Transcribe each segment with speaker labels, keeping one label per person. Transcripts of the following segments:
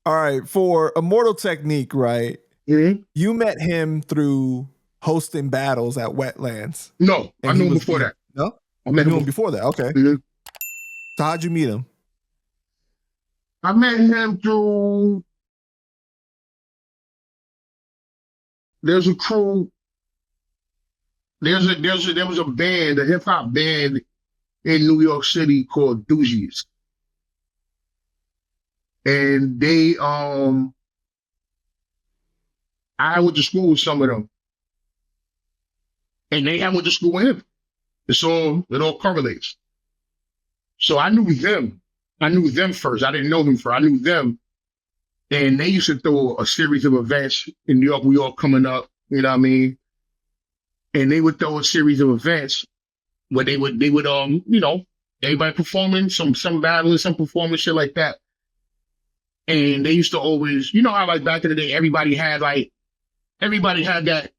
Speaker 1: All right, for Immortal Technique, right?
Speaker 2: Mm-hmm.
Speaker 1: You met him through hosting battles at Wetlands.
Speaker 2: No, I knew him before that.
Speaker 1: No?
Speaker 2: I met
Speaker 1: You
Speaker 2: him
Speaker 1: knew him before that, okay.
Speaker 2: Mm-hmm.
Speaker 1: So how'd you meet him?
Speaker 2: I met him through, there's a crew, there was a band, a hip hop band in New York City called Doogies. And they, I went to school with some of them. And they went to school with him. It all correlates. So I knew them. I knew them first. I didn't know them first. I knew them. And they used to throw a series of events in New York. We all coming up, you know what I mean? And they would throw a series of events where they would, you know, everybody performing, some battling, some performing, shit like that. And they used to always, you know how like back in the day, everybody had that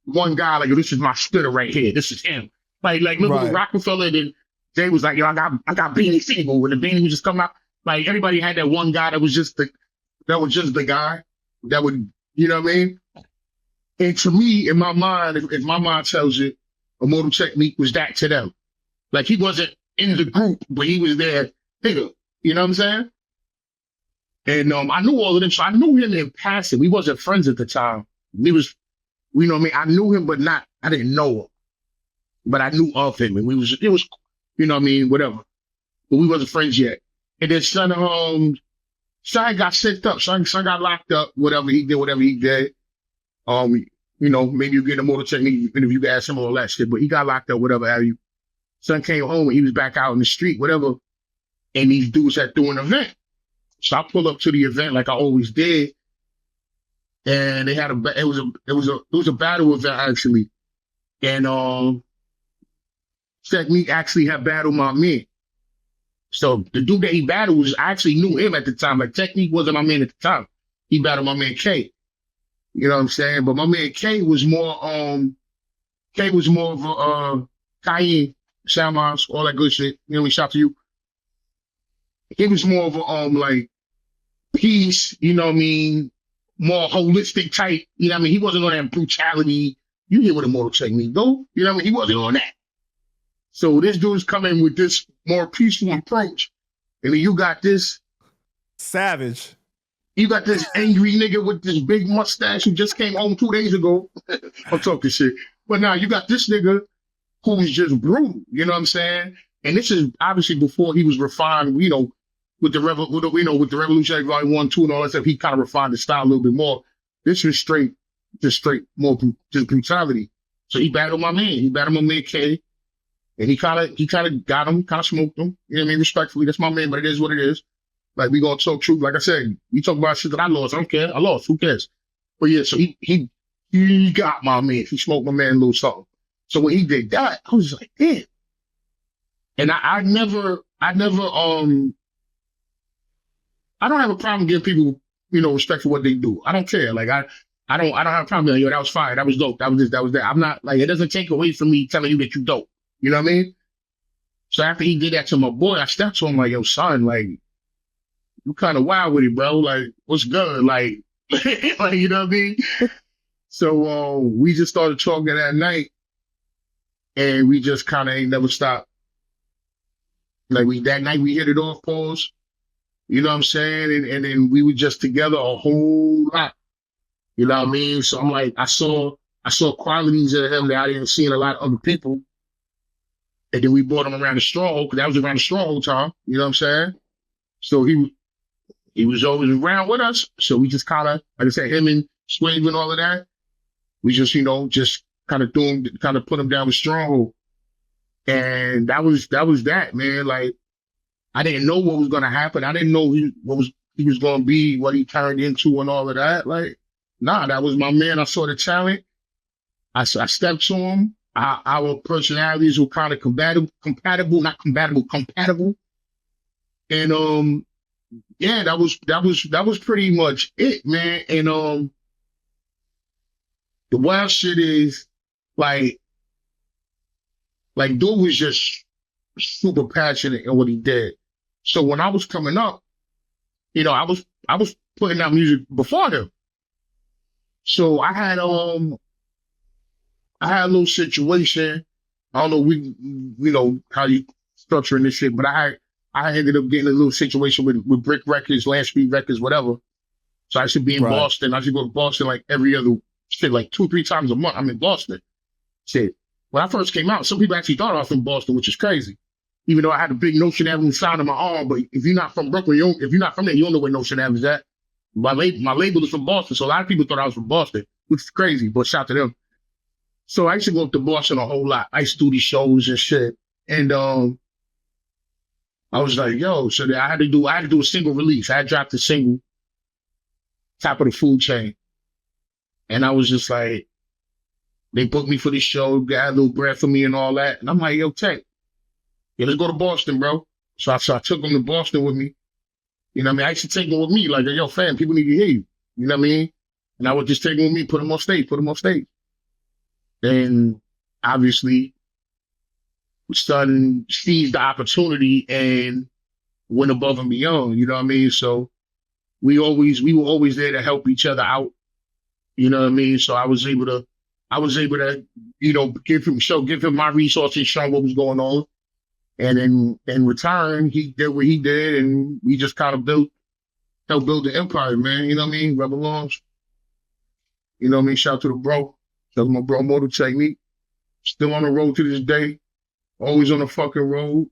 Speaker 2: one guy, like, this is my spitter right here. This is him. Like remember
Speaker 1: Right.
Speaker 2: with Rockefeller, then Jay was like, yo, I got Beanie Siegel. When the Beanie would just come out, like everybody had that one guy that was just the guy that would, you know what I mean? And to me, in my mind, if my mind tells it, Immortal Technique was that to them. Like he wasn't in the group, but he was there, nigga. You know what I'm saying? And I knew all of them, so I knew him in passing. We wasn't friends at the time. We was, you know what I mean? I knew him, but I didn't know him. But I knew of him, and it was, you know what I mean, whatever. But we wasn't friends yet. And then son got sent up. Son got locked up, whatever he did. You know, maybe you get a Immortal Technique and if you ask him all that shit, but he got locked up, whatever have you. Son came home and he was back out in the street, whatever. And these dudes had threw an event. So I pulled up to the event like I always did. And they had it was a battle event actually. And Technique actually had battled my man. So the dude that he battled I actually knew him at the time. Like Technique wasn't my man at the time. He battled my man K. You know what I'm saying? But my man K was more of a Cayenne, Salmons, all that good shit. You know, we shout to you. He was more of a like peace, you know what I mean? More holistic type, you know what I mean? He wasn't on that brutality. You hear what Immortal Technique go, you know what I mean? He wasn't on that. So this dude's coming with this more peaceful approach. And then you got this
Speaker 1: savage.
Speaker 2: You got this angry nigga with this big mustache who just came home 2 days ago. I'm talking shit. But now you got this nigga who's just brutal, you know what I'm saying? And this is obviously before he was refined, you know, with the Revolutionary Volume 1, 2, and all that stuff. He kind of refined the style a little bit more. This was straight more just brutality. So he battled my man. He battled my man K. And he kind of got him, kind of smoked him. You know what I mean? Respectfully, that's my man, but it is what it is. Like, we gonna talk truth. Like I said, we talk about shit that I lost. I don't care. I lost. Who cares? But yeah, so he got my man. He smoked my man a little something. So when he did that, I was like, damn. And I never, I don't have a problem giving people, you know, respect for what they do. I don't care. Like, I don't have a problem. Like, yo, that was fire. That was dope. That was this. That was that. I'm not like, it doesn't take away from me telling you that you dope. You know what I mean? So after he did that to my boy, I stepped to him like, yo, son, like, you kind of wild with it, bro. Like, what's good? Like, like, you know what I mean? So we just started talking that night, and we just kind of ain't never stopped. Like, that night we hit it off, pause. You know what I'm saying? And then we were just together a whole lot. You know what I mean? So I'm like, I saw qualities in him that I didn't see in a lot of other people. And then we brought him around the stronghold, because that was around the stronghold time. You know what I'm saying? So he was always around with us. So we just kind of, like I said, him and Swave and all of that, we just, you know, just kind of put him down with stronghold. And that was that, man. Like, I didn't know what was going to happen. I didn't know he was going to be, what he turned into and all of that. Like, nah, that was my man. I saw the talent. I stepped to him. Our personalities were kind of compatible. And, yeah, that was pretty much it, man. And, the wild shit is like dude was just super passionate in what he did. So when I was coming up, You know, I was putting out music before them. So I had a little situation. I don't know you know how you structuring this shit, but I ended up getting a little situation with Brick Records, Land Street Records, whatever. So I should be in
Speaker 1: Right.
Speaker 2: Boston. I should go to Boston like every other shit, like 2-3 times a month. I'm in Boston. Shit. When I first came out, some people actually thought I was from Boston, which is crazy. Even though I had a big Notion Avenue sign on my arm, but if you're not from Brooklyn, if you're not from there, you don't know where Notion Avenue is at. My label is from Boston, so a lot of people thought I was from Boston, which is crazy, but shout to them. So I used to go up to Boston a whole lot. I used to do these shows and shit. And I was like, yo, so I had to do a single release. I had dropped a single, top of the food chain. And I was just like, they booked me for this show, got a little bread for me and all that. And I'm like, yo, Tech, yeah, let's go to Boston, bro. So I took them to Boston with me. You know what I mean? I used to take them with me, like, yo, fam, people need to hear you. You know what I mean? And I would just take them with me, put them on stage. And obviously, we started seized the opportunity and went above and beyond. You know what I mean? So we were always there to help each other out. You know what I mean? So I was able to, you know, give him my resources, show him what was going on. And in return, he did what he did, and we just kind of helped build the empire, man. You know what I mean? Rebel Arms. You know what I mean? Shout out to the bro. Shout out to my bro, Immortal Technique. Still on the road to this day. Always on the fucking road.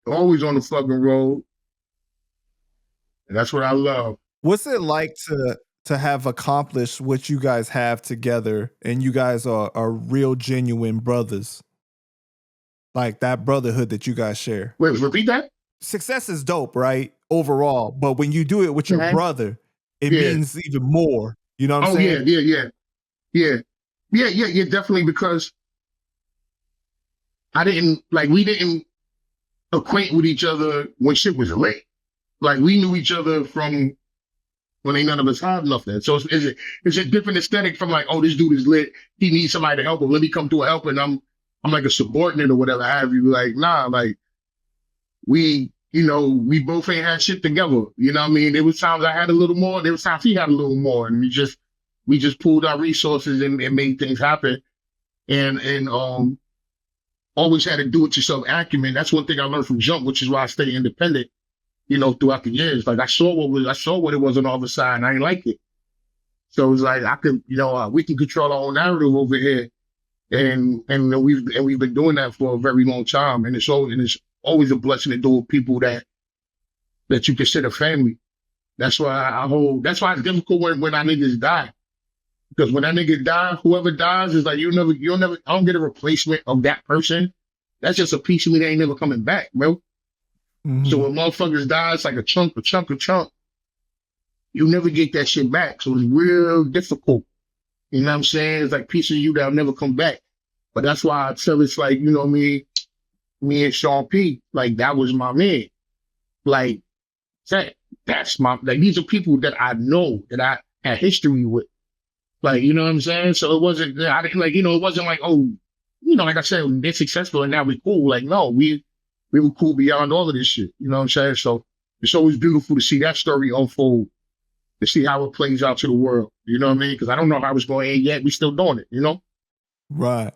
Speaker 2: Always on the fucking road. And that's what I love.
Speaker 1: What's it like to have accomplished what you guys have together, and you guys are real genuine brothers? Like that brotherhood that you guys share.
Speaker 2: Wait, repeat that?
Speaker 1: Success is dope, right? Overall. But when you do it with your brother, it means even more. You know what I'm saying?
Speaker 2: Yeah, definitely, because we didn't acquaint with each other when shit was lit. Like, we knew each other from when ain't none of us had nothing. So it's a different aesthetic from like, oh, this dude is lit. He needs somebody to help him. Let me come to a help, and I'm like a subordinate or whatever have you. Like, nah, like we both ain't had shit together. You know what I mean? There was times I had a little more, there was times he had a little more, and we just pulled our resources and made things happen. And always had to do it yourself acumen. That's one thing I learned from Jump, which is why I stay independent, you know, throughout the years. Like I saw what it was on the other side, and I didn't like it. So it was like we can control our own narrative over here. And we've been doing that for a very long time, and it's always a blessing to do with people that you consider family. That's why it's difficult when our niggas die, because when that nigga die, whoever dies is like you'll never. I don't get a replacement of that person. That's just a piece of me that ain't never coming back, bro. Mm-hmm. So when motherfuckers die, it's like a chunk. You never get that shit back, so it's real difficult. You know what I'm saying? It's like a piece of you that'll never come back. But that's why I tell it's like, you know, me and Sean P, like that was my man. Like that's these are people that I know, that I had history with. Like, you know what I'm saying? So it wasn't it wasn't like, oh, you know, like I said, they're successful and now we're cool. Like, no, we were cool beyond all of this shit. You know what I'm saying? So it's always beautiful to see that story unfold, to see how it plays out to the world. You know what I mean? Because I don't know how it's going to end yet. We still doing it, you know?
Speaker 1: Right.